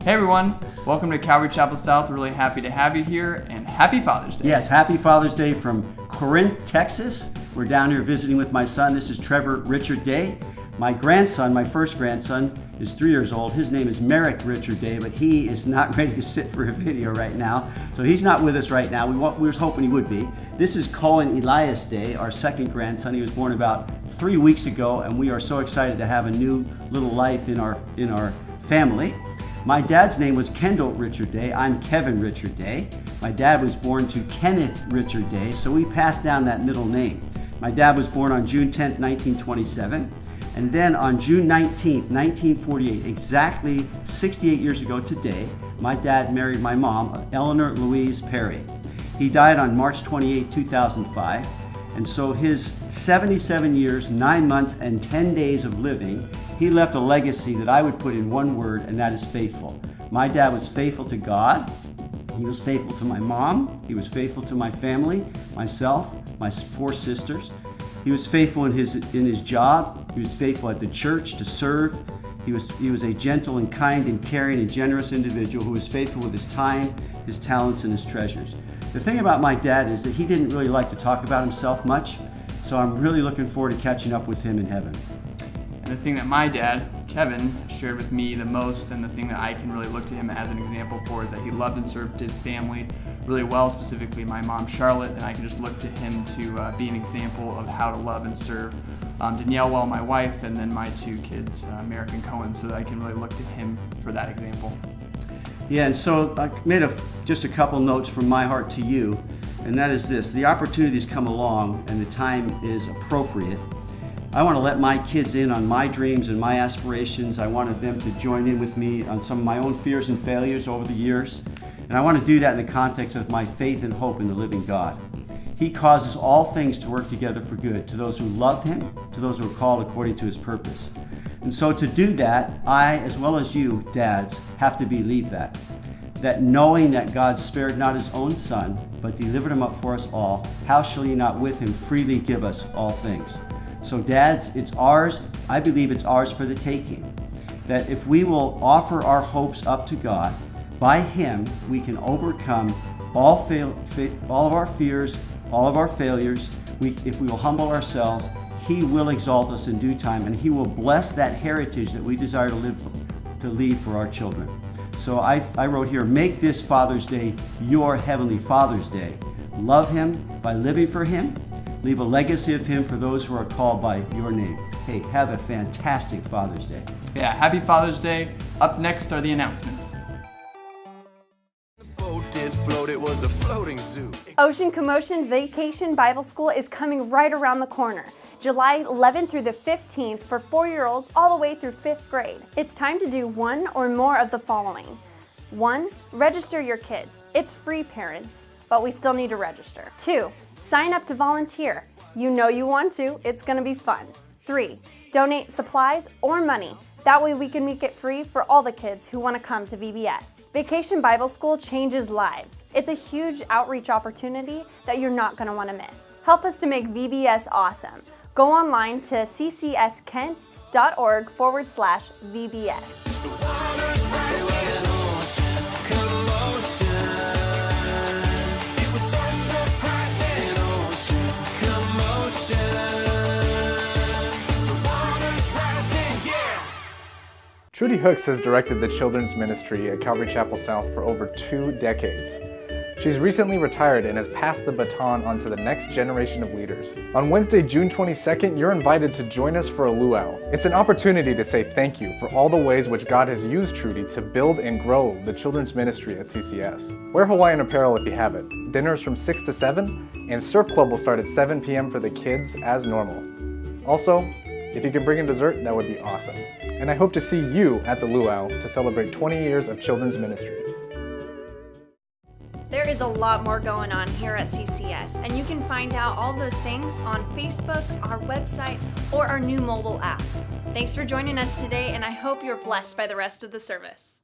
Hey everyone, welcome to Calvary Chapel South. We're really happy to have you here, and happy Father's Day. Yes, happy Father's Day from Corinth, Texas. We're down here visiting with my son. This is Trevor Richard Day. My grandson, my first grandson, is 3 years old. His name is Merrick Richard Day, but he is not ready to sit for a video right now. So he's not with us right now. We were hoping he would be. This is Cohen Elias Day, our second grandson. He was born about 3 weeks ago, and we are so excited to have a new little life in our family. My dad's name was Kendall Richard Day. I'm Kevin Richard Day. My dad was born to Kenneth Richard Day, so we passed down that middle name. My dad was born on June 10th, 1927. And then on June 19th, 1948, exactly 68 years ago today, my dad married my mom, Eleanor Louise Perry. He died on March 28, 2005. And so his 77 years, 9 months, and 10 days of living, he left a legacy that I would put in one word, and that is faithful. My dad was faithful to God. He was faithful to my mom. He was faithful to my family, myself, my 4 sisters. He was faithful in his job. He was faithful at the church to serve. He was a gentle and kind and caring and generous individual who was faithful with his time, his talents, and his treasures. The thing about my dad is that he didn't really like to talk about himself much, so I'm really looking forward to catching up with him in heaven. And the thing that my dad, Kevin, shared with me the most, and the thing that I can really look to him as an example for, is that he loved and served his family really well, specifically my mom, Charlotte, and I can just look to him to be an example of how to love and serve Danielle well, my wife, and then my 2 kids, Merrick and Cohen, so that I can really look to him for that example. Yeah, and so I made just a couple notes from my heart to you, and that is this: the opportunities come along and the time is appropriate. I want to let my kids in on my dreams and my aspirations. I wanted them to join in with me on some of my own fears and failures over the years, and I want to do that in the context of my faith and hope in the living God. He causes all things to work together for good to those who love Him, to those who are called according to His purpose. And so to do that, I, as well as you, dads, have to believe that knowing that God spared not His own Son, but delivered Him up for us all, how shall He not with Him freely give us all things? So dads, it's ours. I believe it's ours for the taking. That if we will offer our hopes up to God, by Him we can overcome all of our fears, all of our failures. If we will humble ourselves, He will exalt us in due time, and He will bless that heritage that we desire to leave for our children. So I wrote here, make this Father's Day your Heavenly Father's Day. Love Him by living for Him. Leave a legacy of Him for those who are called by your name. Hey, have a fantastic Father's Day. Yeah, happy Father's Day. Up next are the announcements. Ocean Commotion Vacation Bible School is coming right around the corner, July 11th through the 15th for 4-year-olds all the way through 5th grade. It's time to do one or more of the following. 1. Register your kids. It's free, parents, but we still need to register. 2. Sign up to volunteer. You know you want to. It's going to be fun. 3. Donate supplies or money. That way we can make it free for all the kids who want to come to VBS. Vacation Bible School changes lives. It's a huge outreach opportunity that you're not going to want to miss. Help us to make VBS awesome. Go online to ccskent.org/VBS. Trudy Hooks has directed the children's ministry at Calvary Chapel South for over 2 decades. She's recently retired and has passed the baton on to the next generation of leaders. On Wednesday, June 22nd, you're invited to join us for a luau. It's an opportunity to say thank you for all the ways which God has used Trudy to build and grow the children's ministry at CCS. Wear Hawaiian apparel if you have it. Dinner's from 6 to 7, and Surf Club will start at 7 p.m. for the kids as normal. Also, if you can bring in dessert, that would be awesome. And I hope to see you at the luau to celebrate 20 years of children's ministry. There is a lot more going on here at CCS, and you can find out all those things on Facebook, our website, or our new mobile app. Thanks for joining us today, and I hope you're blessed by the rest of the service.